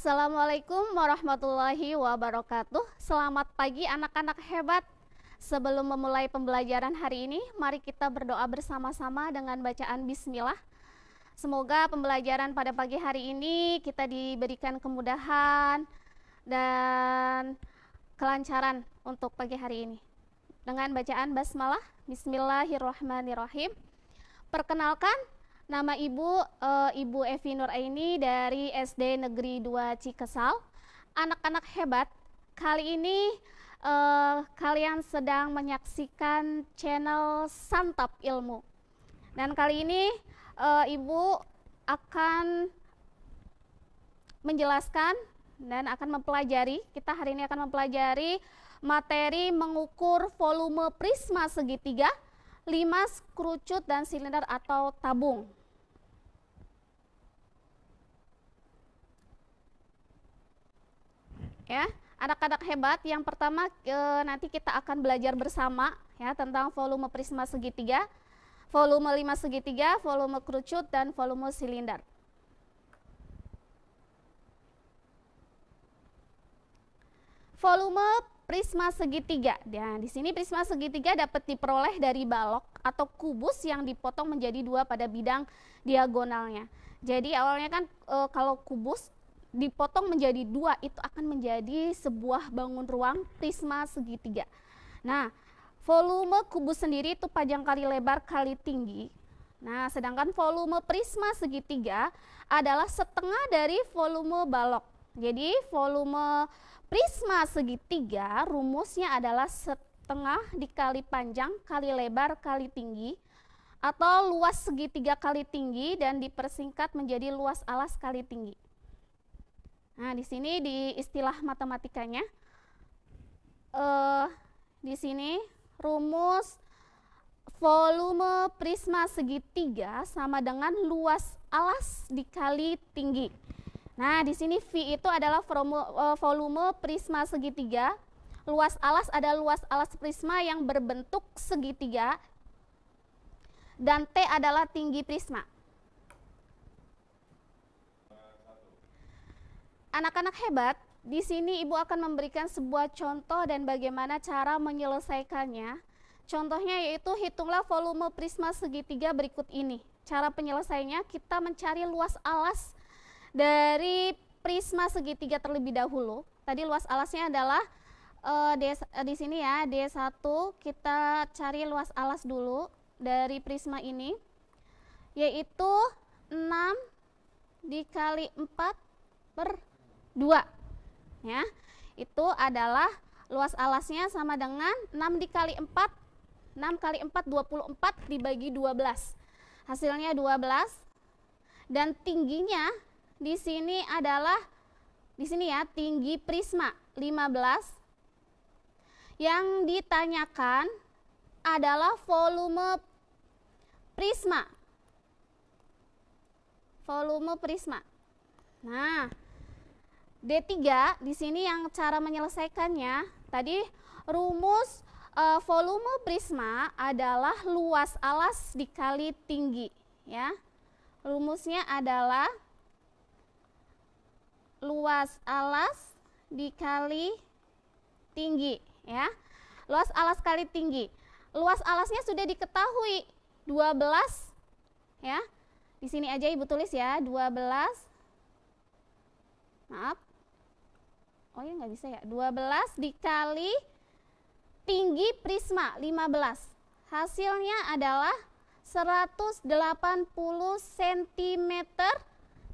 Assalamualaikum warahmatullahi wabarakatuh. Selamat pagi anak-anak hebat. Sebelum memulai pembelajaran hari ini, mari kita berdoa bersama-sama dengan bacaan bismillah. Semoga pembelajaran pada pagi hari ini kita diberikan kemudahan dan kelancaran untuk pagi hari ini. Dengan bacaan basmalah, bismillahirrahmanirrahim. Perkenalkan, nama Ibu Evi Nuraini dari SD Negeri 2 Cikesal. Anak-anak hebat, kali ini kalian sedang menyaksikan channel Santap Ilmu. Dan kali ini Ibu akan menjelaskan dan akan mempelajari, kita hari ini akan mempelajari materi mengukur volume prisma segitiga, limas, kerucut, dan silinder atau tabung. Ya, anak-anak hebat, yang pertama nanti kita akan belajar bersama ya tentang volume prisma segitiga, volume limas segitiga, volume kerucut, dan volume silinder. Volume prisma segitiga. Dan di sini prisma segitiga dapat diperoleh dari balok atau kubus yang dipotong menjadi dua pada bidang diagonalnya. Jadi awalnya kan kalau kubus dipotong menjadi dua, itu akan menjadi sebuah bangun ruang prisma segitiga. Nah, volume kubus sendiri itu panjang kali lebar kali tinggi. Nah, sedangkan volume prisma segitiga adalah setengah dari volume balok. Jadi volume prisma segitiga rumusnya adalah setengah dikali panjang kali lebar kali tinggi, atau luas segitiga kali tinggi dan dipersingkat menjadi luas alas kali tinggi. Nah, di sini di istilah matematikanya, di sini rumus volume prisma segitiga sama dengan luas alas dikali tinggi. Nah, di sini V itu adalah volume prisma segitiga, luas alas adalah luas alas prisma yang berbentuk segitiga, dan T adalah tinggi prisma. Anak-anak hebat, di sini Ibu akan memberikan sebuah contoh dan bagaimana cara menyelesaikannya. Contohnya yaitu hitunglah volume prisma segitiga berikut ini. Cara penyelesaiannya, kita mencari luas alas dari prisma segitiga terlebih dahulu. Tadi luas alasnya adalah di sini ya, D1. Kita cari luas alas dulu dari prisma ini, yaitu 6 dikali 4 per 2 ya, itu adalah luas alasnya sama dengan 6 dikali 4, 6 kali 4 24 dibagi 12, hasilnya 12. Dan tingginya di sini adalah, di sini ya, tinggi prisma 15. Yang ditanyakan adalah volume prisma. Volume prisma. Nah, D3 di sini yang cara menyelesaikannya, tadi rumus volume prisma adalah luas alas dikali tinggi ya. Rumusnya adalah luas alas dikali tinggi ya. Luas alas kali tinggi. Luas alasnya sudah diketahui 12 ya. Di sini aja Ibu tulis ya, 12. Maaf. Oh ya, nggak bisa ya. 12 dikali tinggi prisma 15. Hasilnya adalah 180 cm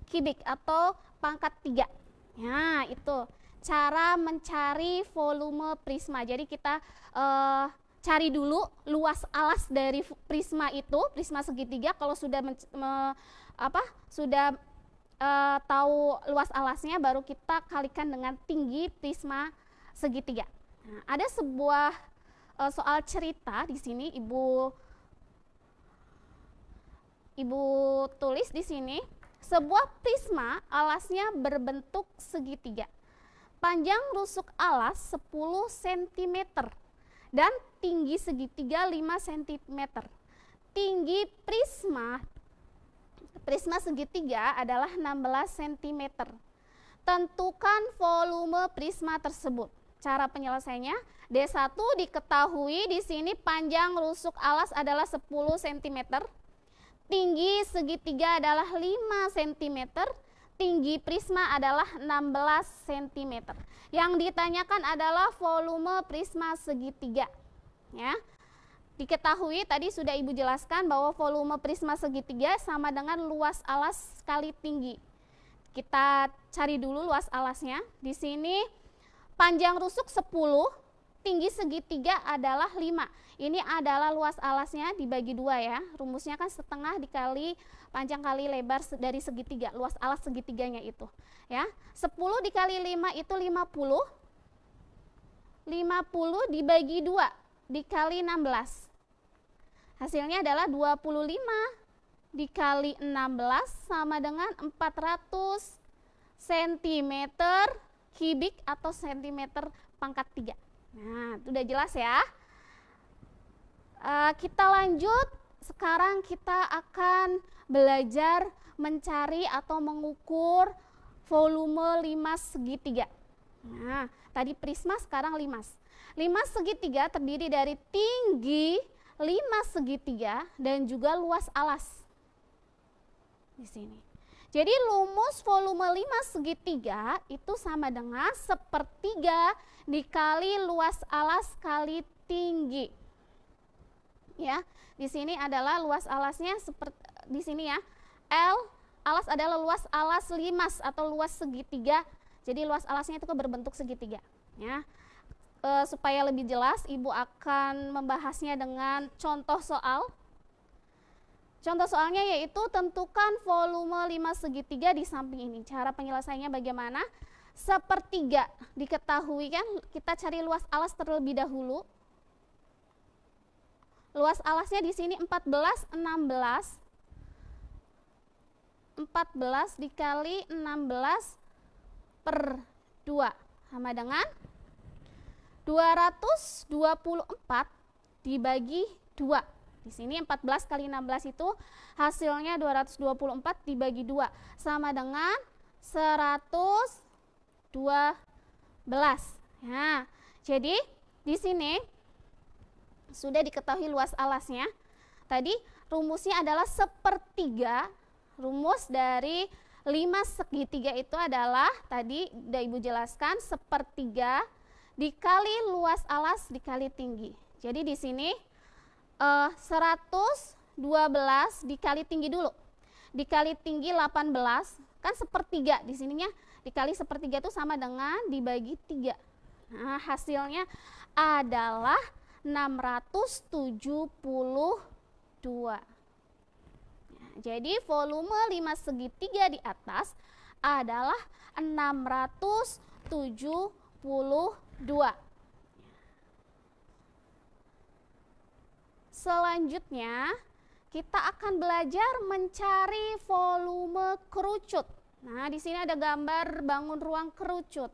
kubik atau pangkat 3. Nah, itu cara mencari volume prisma. Jadi kita cari dulu luas alas dari prisma itu, prisma segitiga. Kalau sudah tahu luas alasnya, baru kita kalikan dengan tinggi prisma segitiga. Nah, ada sebuah soal cerita di sini, Ibu tulis di sini. Sebuah prisma alasnya berbentuk segitiga. Panjang rusuk alas 10 cm dan tinggi segitiga 5 cm. Tinggi prisma segitiga adalah 16 cm. tentukan volume prisma tersebut. Cara penyelesaiannya, D1 diketahui di sini panjang rusuk alas adalah 10 cm, tinggi segitiga adalah 5 cm, tinggi prisma adalah 16 cm. Yang ditanyakan adalah volume prisma segitiga. Ya. Diketahui tadi sudah Ibu jelaskan bahwa volume prisma segitiga sama dengan luas alas kali tinggi. Kita cari dulu luas alasnya. Di sini panjang rusuk 10, tinggi segitiga adalah 5. Ini adalah luas alasnya dibagi 2 ya. Rumusnya kan setengah dikali panjang kali lebar dari segitiga, luas alas segitiganya itu. Ya. 10 dikali 5 itu 50. 50 dibagi 2 dikali 16. Hasilnya adalah 25 dikali 16 sama dengan 400 cm kubik atau centimeter pangkat 3. Nah, itu udah jelas ya. Kita lanjut, sekarang kita akan belajar mencari atau mengukur volume limas segitiga. Nah, tadi prisma, sekarang limas. Limas segitiga terdiri dari tinggi limas segitiga dan juga luas alas. Di sini. Jadi rumus volume limas segitiga itu sama dengan sepertiga dikali luas alas kali tinggi. Ya, di sini adalah luas alasnya seperti di sini ya. L alas adalah luas alas limas atau luas segitiga. Jadi luas alasnya itu berbentuk segitiga. Ya. Supaya lebih jelas, Ibu akan membahasnya dengan contoh soal. Contoh soalnya yaitu tentukan volume limas segitiga di samping ini. Cara penyelesaiannya bagaimana? Sepertiga diketahui kan, kita cari luas alas terlebih dahulu. Luas alasnya di sini 14, 16. 14 dikali 16 per 2 sama dengan 224 dibagi 2. Di sini 14 kali 16 itu hasilnya 224 dibagi 2 sama dengan 112. Nah, jadi di sini sudah diketahui luas alasnya. Tadi rumusnya adalah sepertiga. Rumus dari limas segitiga itu adalah tadi udah Ibu jelaskan sepertiga dikali luas alas dikali tinggi. Jadi di sini 112 dikali tinggi dulu. Dikali tinggi 18 kan sepertiga, di sininya dikali sepertiga itu sama dengan dibagi 3. Nah, hasilnya adalah 672. Nah, jadi volume limas segitiga di atas adalah 672. Selanjutnya, kita akan belajar mencari volume kerucut. Nah, di sini ada gambar bangun ruang kerucut.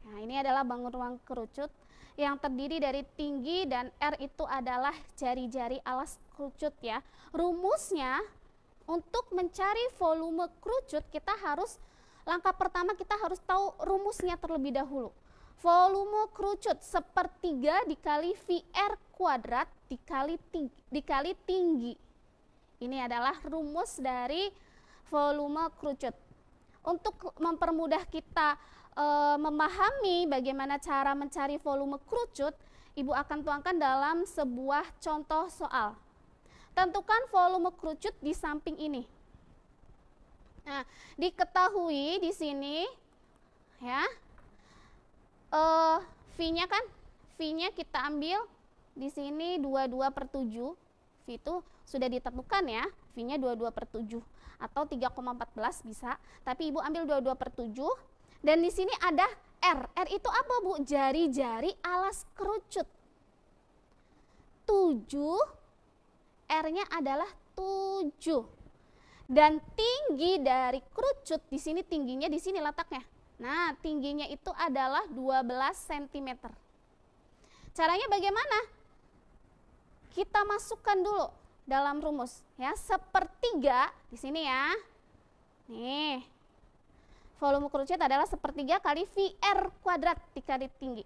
Nah, ini adalah bangun ruang kerucut yang terdiri dari tinggi dan R itu adalah jari-jari alas kerucut ya. Rumusnya untuk mencari volume kerucut langkah pertama kita harus tahu rumusnya terlebih dahulu. Volume kerucut sepertiga dikali VR kuadrat dikali tinggi. Ini adalah rumus dari volume kerucut. Untuk mempermudah kita memahami bagaimana cara mencari volume kerucut, Ibu akan tuangkan dalam sebuah contoh soal. Tentukan volume kerucut di samping ini. Nah, diketahui di sini ya. V-nya kan, V-nya kita ambil di sini 22/7. V itu sudah ditentukan ya, V-nya 22/7 atau 3,14 bisa, tapi Ibu ambil 22/7. Dan di sini ada R. R itu apa, Bu? Jari-jari alas kerucut. 7, R-nya adalah 7. Dan tinggi dari kerucut di sini, tingginya di sini letaknya. Nah, tingginya itu adalah 12 cm. Caranya bagaimana? Kita masukkan dulu dalam rumus ya, sepertiga di sini ya. Nih. volume kerucut adalah sepertiga kali VR kuadrat dikali tinggi.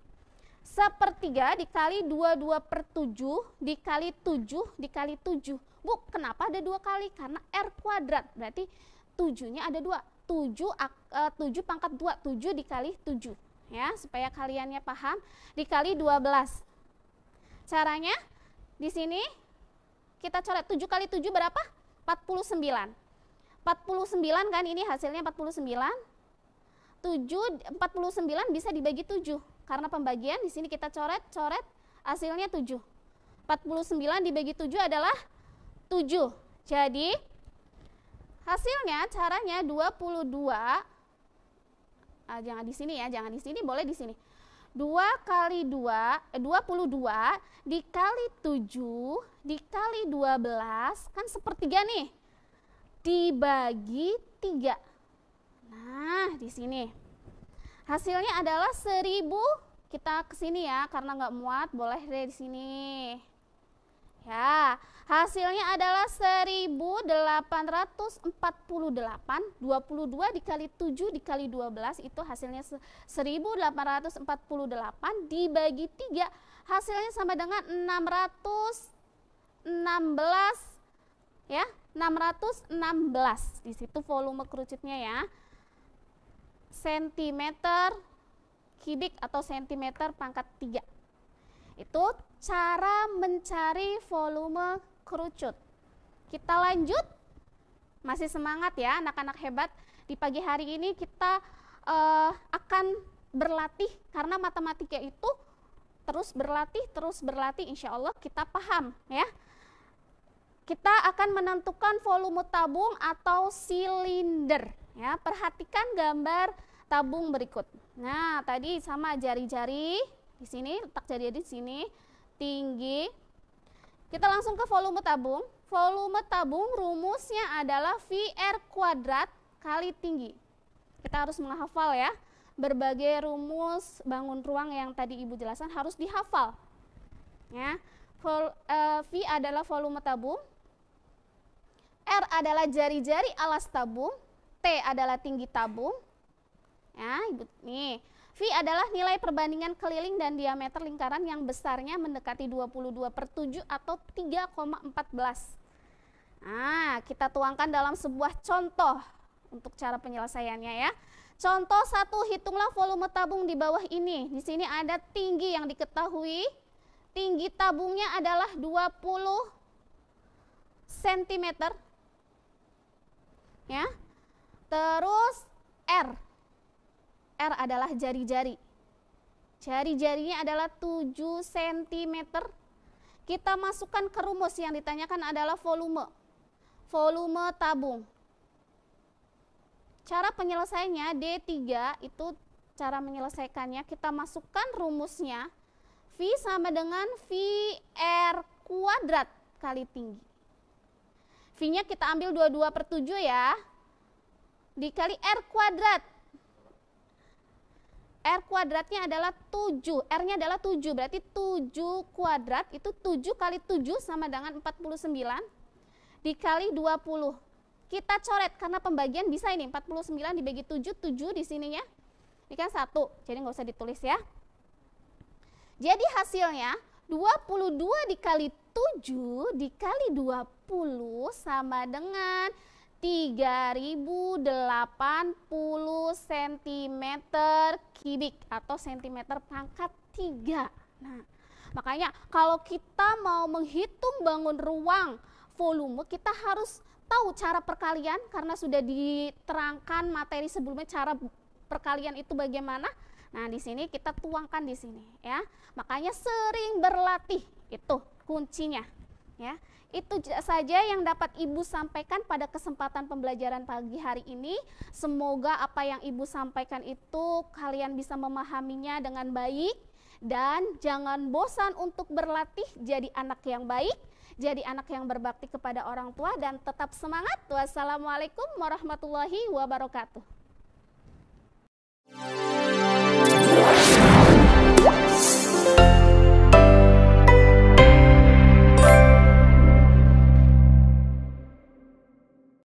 Sepertiga dikali 22/7 dikali 7 dikali 7. Bu, kenapa ada 2 kali? Karena R kuadrat, berarti 7-nya ada 2. 7 pangkat 2, 7 dikali 7. Ya, supaya kaliannya paham, dikali 12. Caranya di sini kita coret 7 kali 7 berapa? 49. 49 kan, ini hasilnya 49. 49 bisa dibagi 7. Karena pembagian di sini kita coret hasilnya 7. 49 dibagi 7 adalah 7. Jadi hasilnya caranya 22. Jangan di sini ya, jangan di sini, boleh di sini. 2 kali 2, 22 dikali 7 dikali 12 kan sepertiga nih. Dibagi 3. Nah, di sini. Hasilnya adalah 1000. Kita ke sini ya, karena nggak muat, boleh deh di sini. Ya, hasilnya adalah 1848. 22 dikali 7 dikali 12 itu hasilnya 1848 dibagi 3 hasilnya sama dengan 616 ya, 616. Di situ volume kerucutnya ya. Sentimeter kubik atau sentimeter pangkat 3. Itu cara mencari volume kerucut. Kita lanjut. Masih semangat ya anak-anak hebat. Di pagi hari ini kita akan berlatih karena matematika itu terus berlatih, insya Allah kita paham ya. Kita akan menentukan volume tabung atau silinder ya. Perhatikan gambar tabung berikut. Nah, tadi sama jari-jari di sini, letak jari di sini, tinggi. Kita langsung ke volume tabung. Volume tabung rumusnya adalah VR kuadrat kali tinggi. Kita harus menghafal ya. Berbagai rumus bangun ruang yang tadi Ibu jelaskan harus dihafal. Ya. V adalah volume tabung. R adalah jari-jari alas tabung. T adalah tinggi tabung. Ya, Ibu nih. V adalah nilai perbandingan keliling dan diameter lingkaran yang besarnya mendekati 22/7 atau 3,14. Nah, kita tuangkan dalam sebuah contoh untuk cara penyelesaiannya ya. Contoh 1, hitunglah volume tabung di bawah ini. Di sini ada tinggi yang diketahui. Tinggi tabungnya adalah 20 cm. Ya. Terus R. R adalah jari-jari. Jari-jarinya adalah 7 cm. Kita masukkan ke rumus yang ditanyakan adalah volume. Volume tabung. Cara penyelesaiannya D3 itu cara menyelesaikannya. Kita masukkan rumusnya. V sama dengan VR kuadrat kali tinggi. V-nya kita ambil 22/7 ya. Dikali R kuadrat. R kuadratnya adalah 7. R-nya adalah 7. Berarti 7 kuadrat itu 7 kali 7 sama dengan 49. Dikali 20. Kita coret karena pembagian bisa ini. 49 dibagi 7. 7 di sininya. Ini kan 1. Jadi nggak usah ditulis ya. Jadi hasilnya 22 dikali 7 dikali 20 sama dengan 3080 cm kubik atau sentimeter pangkat 3. Nah, makanya kalau kita mau menghitung bangun ruang volume, kita harus tahu cara perkalian karena sudah diterangkan materi sebelumnya cara perkalian itu bagaimana. Nah, di sini kita tuangkan di sini ya. Makanya sering berlatih itu kuncinya ya. Itu saja yang dapat Ibu sampaikan pada kesempatan pembelajaran pagi hari ini. Semoga apa yang Ibu sampaikan itu kalian bisa memahaminya dengan baik dan jangan bosan untuk berlatih jadi anak yang baik, jadi anak yang berbakti kepada orang tua dan tetap semangat. Wassalamualaikum warahmatullahi wabarakatuh.